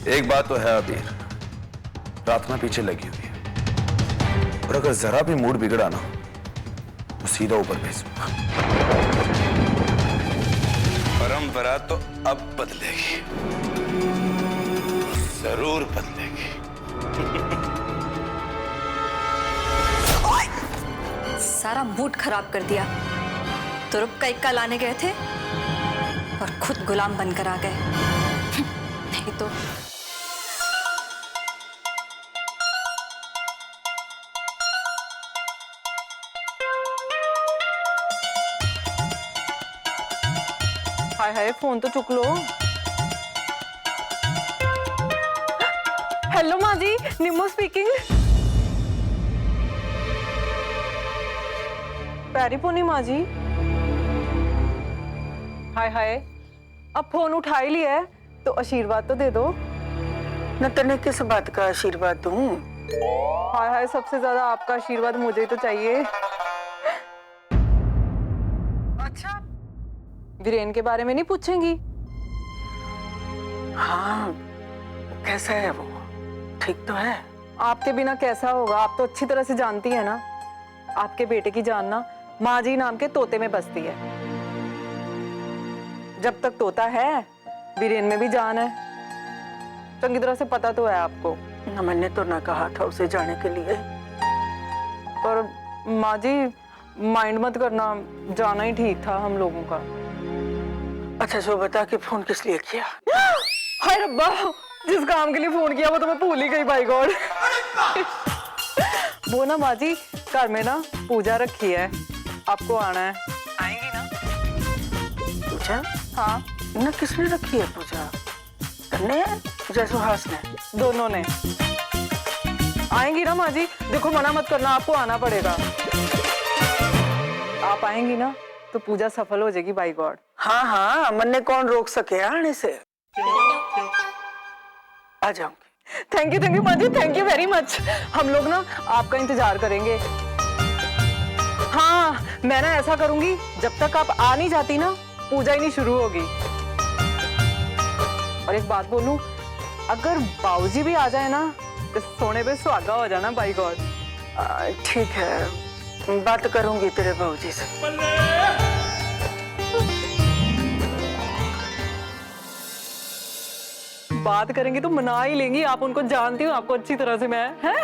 एक बात तो है अबीर, प्रार्थना पीछे लगी हुई है और अगर जरा भी मूड बिगड़ा ना तो सीधा ऊपर भेजूंगा। परंपरा तो अब बदलेगी, जरूर बदलेगी। सारा मूड खराब कर दिया। तुरुप का इक्का लाने गए थे और खुद गुलाम बनकर आ गए। नहीं तो हाय हाय, फोन तो चुक लो। हेलो माँ जी, निम्मो स्पीकिंग। पैरी पोनी माँ जी। हाय हाय, अब फोन उठा ही लिया है तो आशीर्वाद तो दे दो। न तने किस बात का आशीर्वाद दूं? हाय हाय, सबसे ज्यादा आपका आशीर्वाद मुझे ही तो चाहिए। अच्छा, वीरेन के बारे में नहीं पूछेंगी? हाँ, कैसा है वो? ठीक तो है? आपके बिना कैसा होगा, आप तो अच्छी तरह से जानती है ना। आपके बेटे की जान ना माँ जी नाम के तोते में बसती है। जब तक तोता है वीरेन में भी जान है। चंगी तरह से पता तो है आपको। मैंने तो ना कहा था उसे जाने के लिए। पर माँ जी माइंड मत करना, जाना ही ठीक था हम लोगों का। अच्छा सो बता कि फोन किस लिए किया? हाय रब्बा, जिस काम के लिए फोन किया वो तो मैं भूल ही गई, बाय गॉड। वो ना माँ जी, घर में ना पूजा रखी है, आपको आना है। आएंगी ना? पूजा? हाँ। न किसने रखी है पूजा? तन्ने या सुहास ने? दोनों ने। आएंगी ना माँ जी? देखो मना मत करना, आपको आना पड़ेगा। आप आएंगी ना तो पूजा सफल हो जाएगी, बाय गॉड। हाँ हाँ, मन्ने कौन रोक सके आने से। आ जाऊंगी। थैंक यू माँ जी, थैंक यू वेरी मच। हम लोग ना आपका इंतजार करेंगे। हाँ, मैं ना ऐसा करूंगी, जब तक आप आ नहीं जाती ना पूजा ही नहीं शुरू होगी। और एक बात बोलूं, अगर बाबूजी भी आ जाए ना तो सोने पे सुहागा हो जाना, बाय गॉड। ठीक है, बात करूंगी तेरे बाबूजी से। बात करेंगी तो मना ही लेंगी, आप उनको जानती हो, आपको अच्छी तरह से मैं है।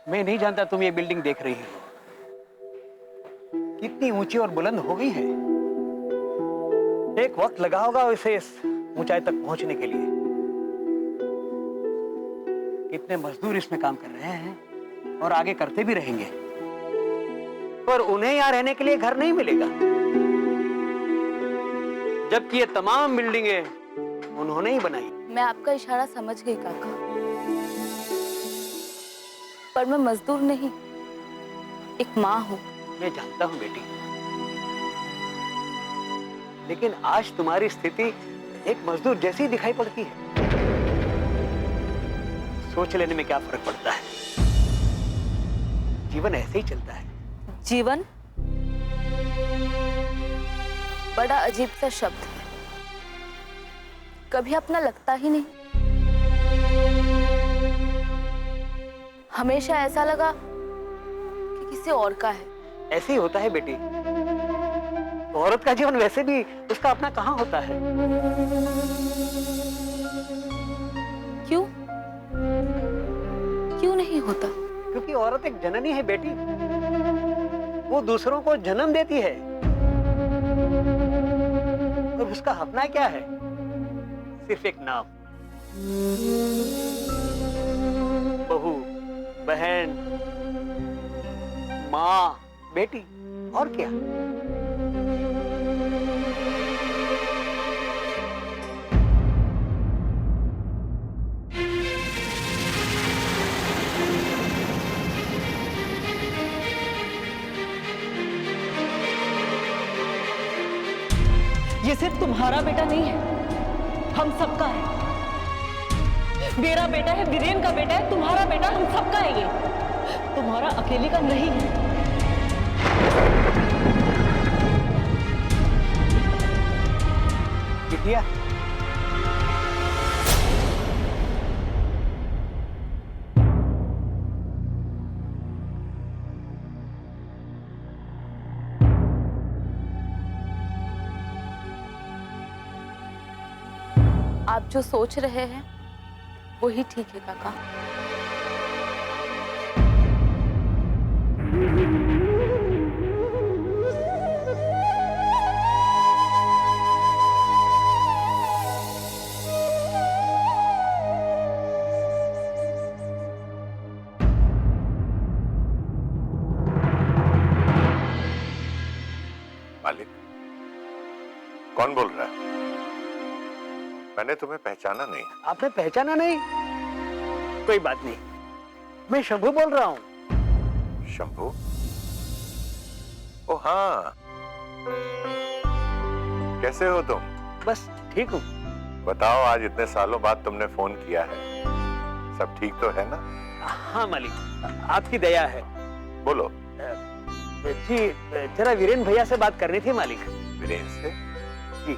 मैं नहीं जानता तुम ये बिल्डिंग देख रही हो, कितनी ऊंची और बुलंद हो गई है। एक वक्त लगा होगा इसे इस ऊंचाई तक पहुंचने के लिए। कितने मजदूर इसमें काम कर रहे हैं और आगे करते भी रहेंगे, पर उन्हें यहां रहने के लिए घर नहीं मिलेगा, जबकि ये तमाम बिल्डिंगें उन्होंने ही बनाई। मैं आपका इशारा समझ गई काका, पर मैं मजदूर नहीं, एक माँ हूँ। मैं जानता हूं बेटी, लेकिन आज तुम्हारी स्थिति एक मजदूर जैसी दिखाई पड़ती है। सोच लेने में क्या फर्क पड़ता है, जीवन ऐसे ही चलता है। जीवन बड़ा अजीब सा शब्द है, कभी अपना लगता ही नहीं। हमेशा ऐसा लगा कि किसी और का है। ऐसे ही होता है बेटी, तो औरत का जीवन वैसे भी उसका अपना कहाँ होता है। क्यों क्यों नहीं होता? क्योंकि औरत एक जननी है बेटी, वो दूसरों को जन्म देती है, और उसका अपना क्या है, सिर्फ एक नाम। बहू, बहन, माँ, बेटी, और क्या। ये सिर्फ तुम्हारा बेटा नहीं है, हम सबका है। मेरा बेटा है, वीरेन का बेटा है, तुम्हारा बेटा, हम सबका है ये। तुम्हारा अकेले का नहीं है। बिटिया, आप जो सोच रहे हैं वही ठीक है काका। मालिक, कौन बोल रहा है? मैंने तुम्हें पहचाना नहीं। आपने पहचाना नहीं? कोई बात नहीं, मैं शंभू बोल रहा हूँ। शंभू? ओ हाँ, कैसे हो तुम? बस ठीक हूँ। बताओ, आज इतने सालों बाद तुमने फोन किया है, सब ठीक तो है ना? हाँ मालिक, आपकी दया है। बोलो। जी, जरा वीरेन भैया से बात करनी थी मालिक। वीरेन से? जी।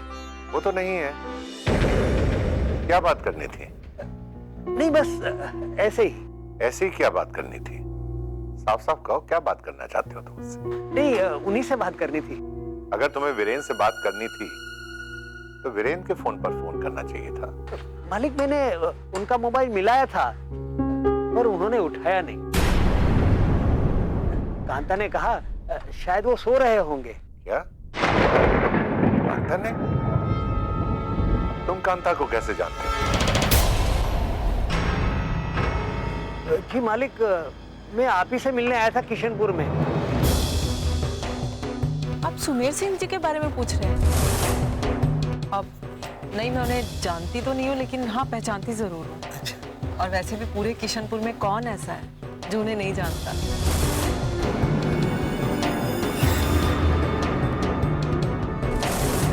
वो तो नहीं है। क्या बात करनी थी? नहीं, बस ऐसे ही। ऐसे ही क्या बात करनी थी? साफ साफ कहो, क्या बात करना चाहते हो तुम मुझसे? नहीं, उन्हीं से बात करनी थी। अगर तुम्हें वीरेन से बात करनी थी तो वीरेन के फोन पर फोन करना चाहिए था। मालिक, मैंने उनका मोबाइल मिलाया था पर उन्होंने उठाया नहीं। कांता ने कहा शायद वो सो रहे होंगे। क्या? कांता ने? तुम कांता को कैसे जानते हो? जी मालिक, मैं आप ही से मिलने आया था किशनपुर में। आप सुमेर सिंह जी के बारे में पूछ रहे हैं? अब नहीं, मैं उन्हें जानती तो नहीं हूँ, लेकिन हाँ पहचानती जरूर हूँ। और वैसे भी पूरे किशनपुर में कौन ऐसा है जो उन्हें नहीं जानता।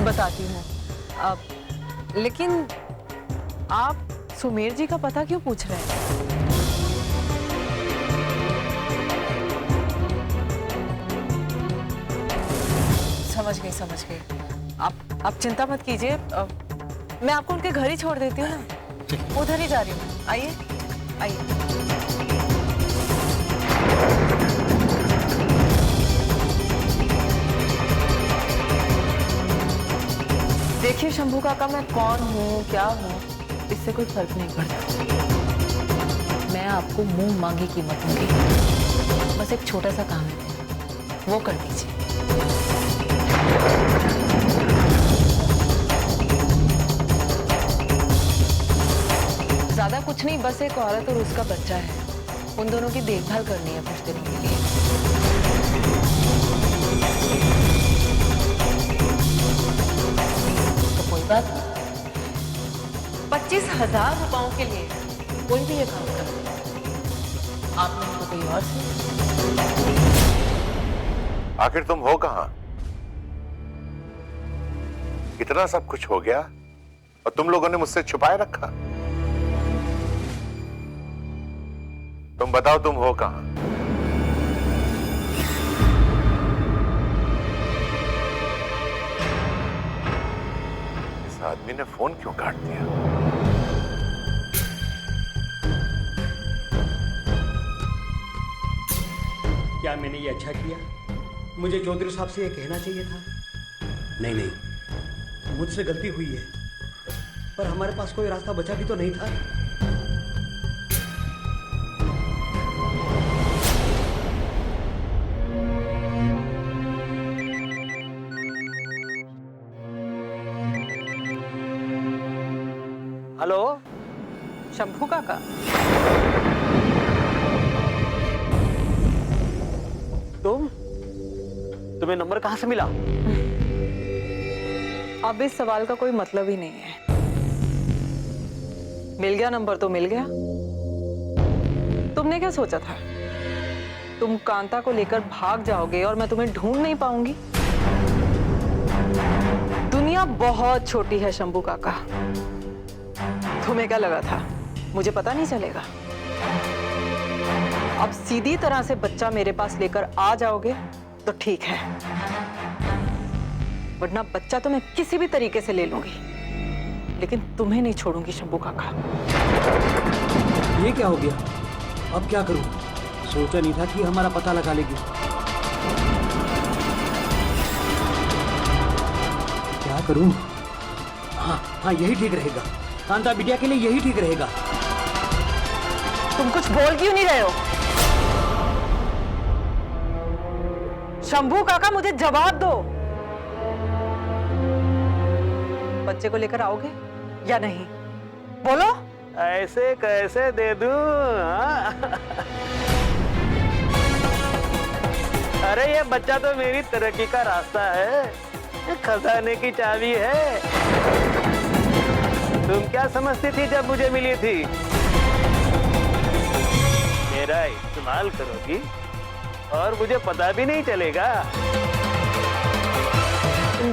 बताती हूँ अब, लेकिन आप सुमेर जी का पता क्यों पूछ रहे हैं? समझ गई। आप चिंता मत कीजिए, मैं आपको उनके घर ही छोड़ देती हूँ ना, उधर ही जा रही हूँ। आइए। देखिए शंभू काका, मैं कौन हूँ क्या हूँ इससे कोई फर्क नहीं पड़ता। मैं आपको मुंह मांगी कीमत दूंगी। बस एक छोटा सा काम है, वो कर दीजिए। ज्यादा कुछ नहीं, बस एक औरत और उसका बच्चा है, उन दोनों की देखभाल करनी है कुछ दिनों के लिए। तो कोई बात नहीं, 25,000 रुपयों के लिए कोई भी ये काम कर सकता है। आप नहीं तो कोई और से। आखिर तुम हो कहां? इतना सब कुछ हो गया और तुम लोगों ने मुझसे छुपाए रखा। तुम बताओ, तुम हो कहां? इस आदमी ने फोन क्यों काट दिया? क्या मैंने ये अच्छा किया? मुझे चौधरी साहब से ये कहना चाहिए था। नहीं, मुझसे गलती हुई है, पर हमारे पास कोई रास्ता बचा भी तो नहीं था। हेलो, शंभू काका, तुम्हें नंबर कहां से मिला? अब इस सवाल का कोई मतलब ही नहीं है। मिल गया नंबर तो मिल गया। तुमने क्या सोचा था? तुम कांता को लेकर भाग जाओगे और मैं तुम्हें ढूंढ नहीं पाऊंगी? दुनिया बहुत छोटी है शंभू काका। तुम्हें क्या लगा था मुझे पता नहीं चलेगा? अब सीधी तरह से बच्चा मेरे पास लेकर आ जाओगे तो ठीक है, वरना बच्चा तो मैं किसी भी तरीके से ले लूंगी, लेकिन तुम्हें नहीं छोड़ूंगी शंभू काका। ये क्या हो गया? अब क्या करूं? सोचा नहीं था कि हमारा पता लगा लेगी। क्या करूं? हाँ, यही ठीक रहेगा। कांता बिटिया के लिए यही ठीक रहेगा। तुम कुछ बोल क्यों नहीं रहे हो? शंभू काका, मुझे जवाब दो। बच्चे को लेकर आओगे या नहीं? बोलो। ऐसे कैसे दे दूं? अरे ये बच्चा तो मेरी तरक्की का रास्ता है, खजाने की चाबी है। तुम क्या समझती थी जब मुझे मिली थी? मेरा इस्तेमाल करोगी और मुझे पता भी नहीं चलेगा।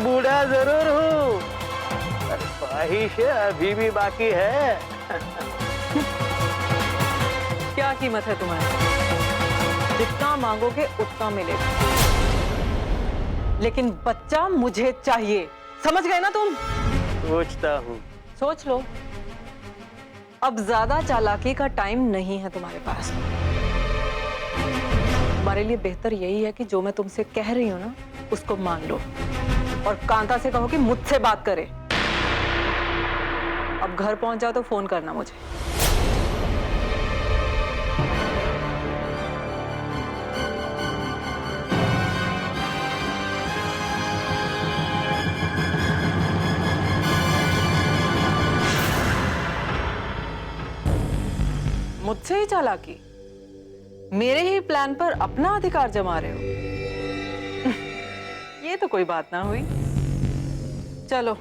बूढ़ा जरूर हूँ, पर ख्वाहिश अभी भी बाकी है। क्या कीमत है तुम्हारी? जितना मांगोगे उतना मिलेगा, लेकिन बच्चा मुझे चाहिए। समझ गए ना तुम? सोचता हूँ। सोच लो। अब ज्यादा चालाकी का टाइम नहीं है तुम्हारे पास। तुम्हारे लिए बेहतर यही है कि जो मैं तुमसे कह रही हूं ना, उसको मान लो और कांता से कहो कि मुझसे बात करे। अब घर पहुंच जाओ तो फोन करना मुझे। मुझसे ही चालाकी? मेरे ही प्लान पर अपना अधिकार जमा रहे हो? ये तो कोई बात ना हुई। चलो,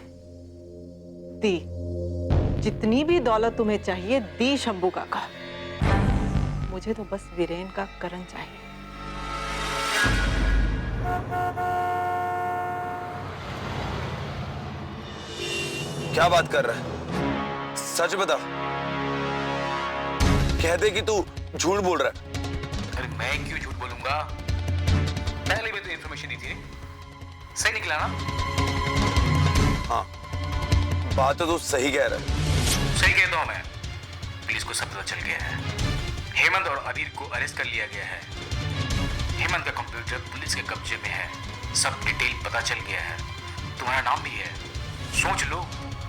दी। जितनी भी दौलत तुम्हें चाहिए दी शंभू काका। मुझे तो बस वीरेन का करण चाहिए। क्या बात कर रहा है? सच बता। कह दे कि तू झूठ बोल रहा है। अरे मैं क्यों झूठ बोलूंगा? पहले भी तो इन्फॉर्मेशन दी थी, सही निकला ना? हाँ, बात तो तू सही कह रहा है। सही कहता हूं मैं। पुलिस को सब पता चल गया है। हेमंत और अबीर को अरेस्ट कर लिया गया है। हेमंत का कंप्यूटर पुलिस के कब्जे में है। सब डिटेल पता चल गया है। तुम्हारा नाम भी है। सोच लो,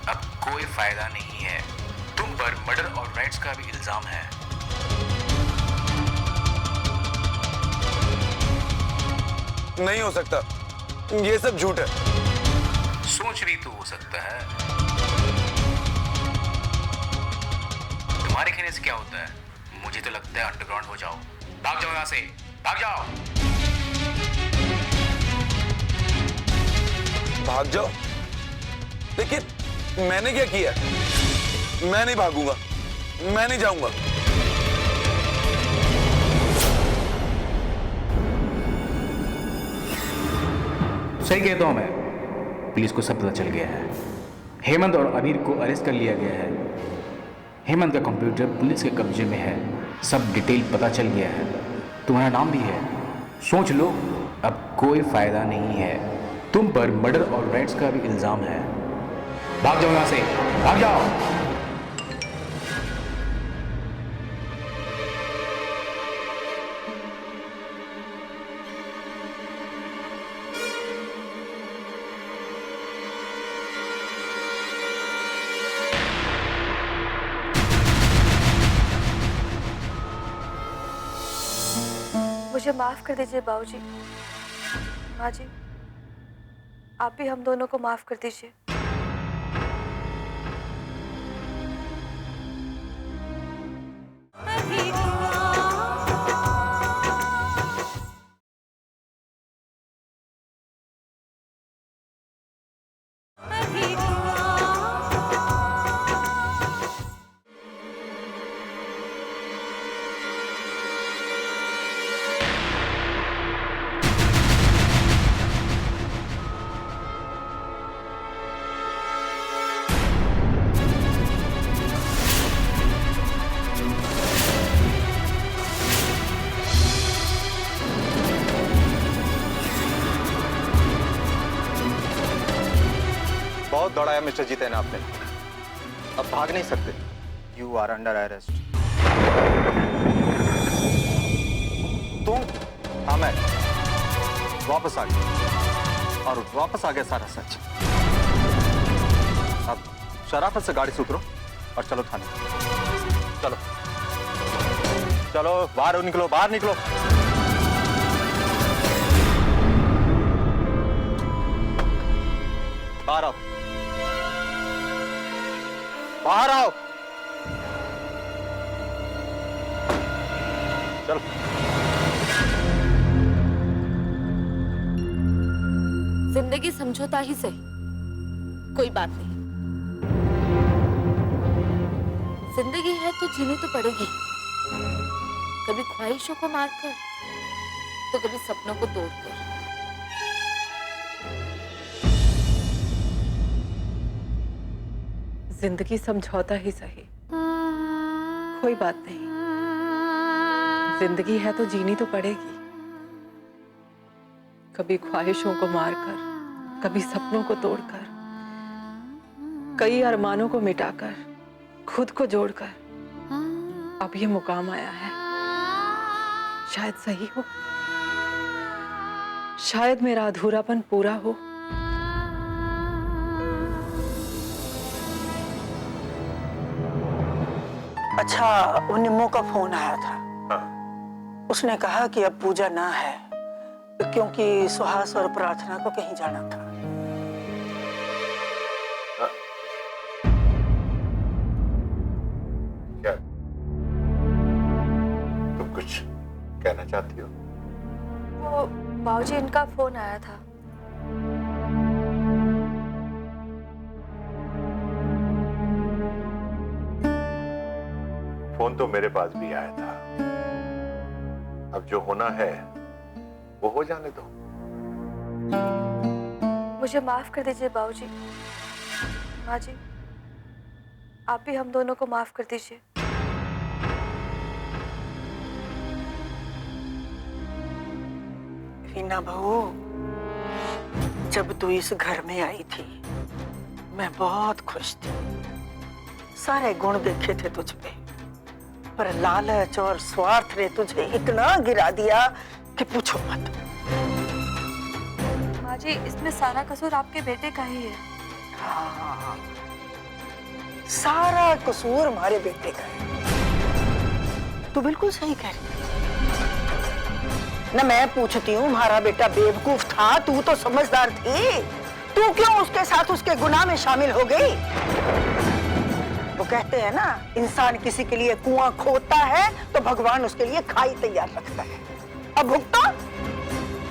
अब कोई फायदा नहीं है। तुम पर मर्डर और राइट्स का भी इल्जाम है। नहीं हो सकता, ये सब झूठ है। सोच भी तो हो सकता है। तुम्हारे कहने से क्या होता है? मुझे तो लगता है अंडरग्राउंड हो जाओ। भाग जाओ यहाँ से, भाग जाओ। भाग जाओ? लेकिन मैंने क्या किया? मैं नहीं भागूंगा, मैं नहीं जाऊंगा। सही कहता हूं मैं। पुलिस को सब पता चल गया है। हेमंत और अबीर को अरेस्ट कर लिया गया है। हेमंत का कंप्यूटर पुलिस के कब्जे में है। सब डिटेल पता चल गया है। तुम्हारा नाम भी है। सोच लो, अब कोई फायदा नहीं है। तुम पर मर्डर और राइट्स का भी इल्जाम है। भाग जाओ यहाँ से, भाग जाओ। मुझे माफ कर दीजिए बाबूजी। माँ जी, आप भी हम दोनों को माफ कर दीजिए। बहुत दौड़ाया मिस्टर जीतन आपने, अब भाग नहीं सकते। You are under arrest. तुम? हाँ मैं वापस आ गया, और वापस आ गया सारा सच। अब शराफत से गाड़ी से उतरो और चलो थाने। चलो चलो, बाहर निकलो, बाहर निकलो। बाहर आओ, बाहर आओ। चलो। जिंदगी समझौता ही सही, कोई बात नहीं। जिंदगी है तो जीनी तो पड़ेगी, कभी ख्वाहिशों को मारकर तो कभी सपनों को तोड़कर। जिंदगी समझौता ही सही, कोई बात नहीं। जिंदगी है तो जीनी तो पड़ेगी, कभी ख्वाहिशों को मारकर, कभी सपनों को तोड़कर, कई अरमानों को मिटाकर, खुद को जोड़कर अब ये मुकाम आया है। शायद सही हो, शायद मेरा अधूरापन पूरा हो। अच्छा, वो निम्मो का फोन आया था। उसने कहा कि अब पूजा ना है, क्योंकि सुहास और प्रार्थना को कहीं जाना था। क्या तुम कुछ कहना चाहती हो? वो बाबूजी, इनका फोन आया था। फोन तो मेरे पास भी आया था। अब जो होना है वो हो जाने दो। मुझे माफ कर दीजिए बाबूजी। माँ जी, आप भी हम दोनों को माफ कर दीजिए। रीना बहू, जब तू इस घर में आई थी मैं बहुत खुश थी। सारे गुण देखे थे तुझ पे, पर लालच और स्वार्थ ने तुझे इतना गिरा दिया कि पूछो मत। माँ जी, इसमें सारा कसूर आपके बेटे का ही है। हाँ, सारा कसूर हमारे बेटे का है। तू बिल्कुल सही कह रही है। न मैं पूछती हूँ, हमारा बेटा बेवकूफ था, तू तो समझदार थी। तू क्यों उसके साथ उसके गुनाह में शामिल हो गई? वो कहते हैं ना, इंसान किसी के लिए कुआं खोदता है तो भगवान उसके लिए खाई तैयार रखता है। अब भुगतो,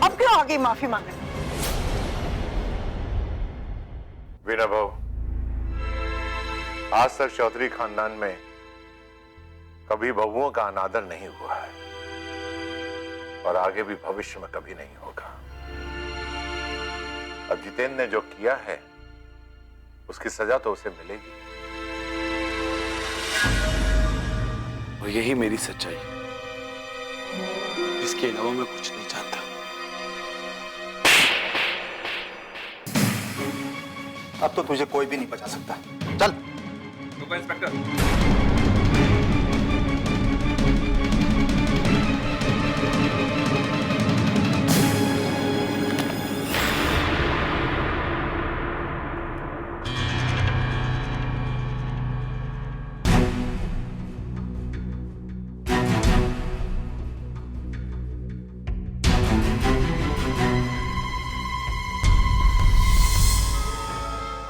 अब क्यों आगे माफी मांगने? वीना बहू, आज तक चौधरी खानदान में कभी बहुओं का अनादर नहीं हुआ है, और आगे भी भविष्य में कभी नहीं होगा। अब जितेन ने जो किया है उसकी सजा तो उसे मिलेगी। और यही मेरी सच्चाई, इसके अलावा मैं कुछ नहीं चाहता। अब तो तुझे कोई भी नहीं बचा सकता। चल। Super inspector.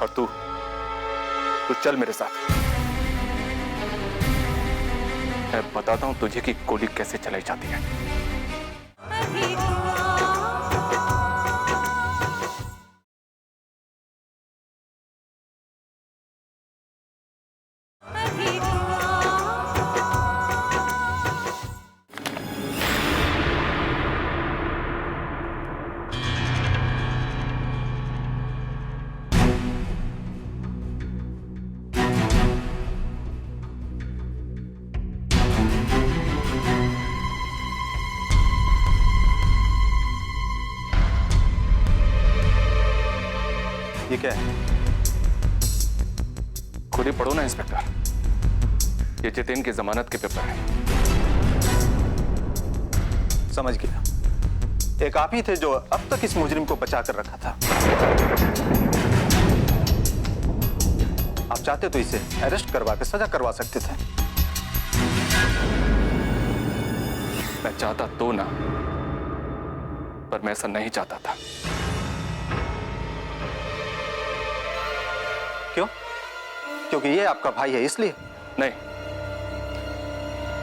और तू चल मेरे साथ। मैं बताता हूं तुझे कि गोली कैसे चलाई जाती है। ये क्या है? खुद ही पढ़ो ना इंस्पेक्टर, ये जितेन की जमानत के पेपर है। समझ गया, एक आप ही थे जो अब तक इस मुजरिम को बचा कर रखा था। आप चाहते तो इसे अरेस्ट करवा के सजा करवा सकते थे। मैं चाहता तो ना, पर मैं ऐसा नहीं चाहता था। क्यों? क्योंकि ये आपका भाई है इसलिए? नहीं,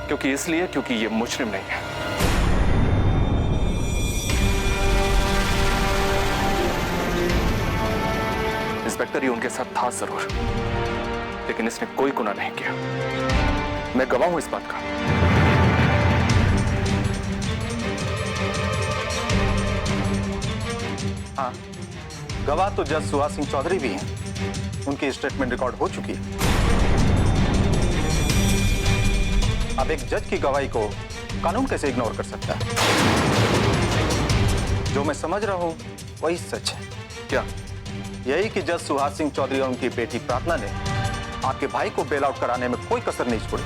क्योंकि ये मुजरिम नहीं है। इंस्पेक्टर, ये उनके साथ था जरूर, लेकिन इसने कोई गुनाह नहीं किया। मैं गवाह हूं इस बात का। हाँ, गवाह तो जज सुहास सिंह चौधरी भी हैं। उनकी स्टेटमेंट रिकॉर्ड हो चुकी है। अब एक जज की गवाही को कानून कैसे इग्नोर कर सकता है? जो मैं समझ रहा हूं वही सच है। क्या? यही कि जज सुहास सिंह चौधरी और उनकी बेटी प्रार्थना ने आपके भाई को बेल आउट कराने में कोई कसर नहीं छोड़ी।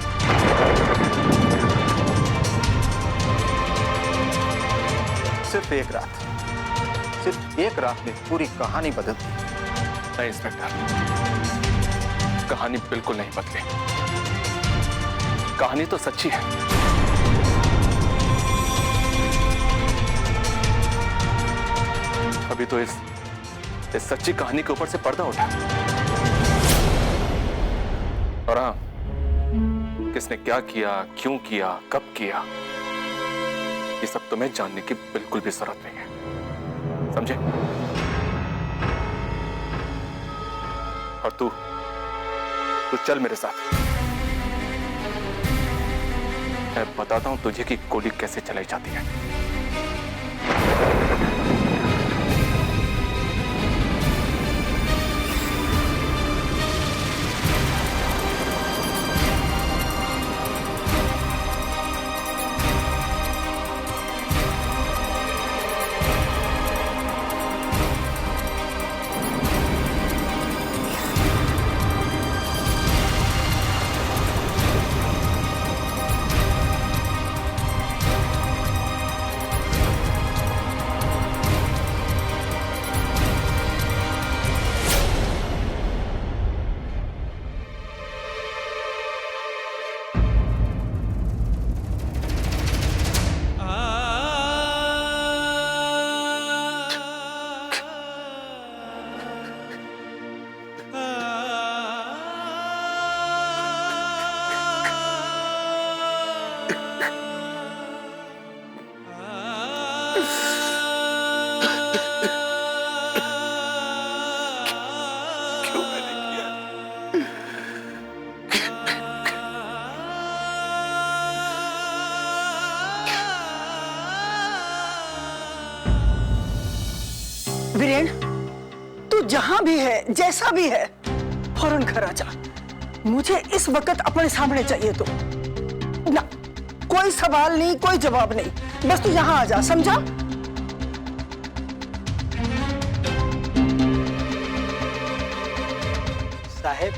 सिर्फ एक रात में पूरी कहानी बदल दी। नहीं इंस्पेक्टर, कहानी बिल्कुल नहीं बदली। कहानी तो सच्ची है। अभी तो इस सच्ची कहानी के ऊपर से पर्दा उठा। और हाँ, किसने क्या किया, क्यों किया, कब किया, ये सब तुम्हें जानने की बिल्कुल भी जरूरत नहीं है, समझे? और तू चल मेरे साथ। मैं बताता हूं तुझे कि गोली कैसे चलाई जाती है। वीरेन, तू जहां भी है, जैसा भी है, फौरन घर आ जा। मुझे इस वक्त अपने सामने चाहिए तो ना, कोई सवाल नहीं, कोई जवाब नहीं, बस तू यहां आ जा, समझा? साहब,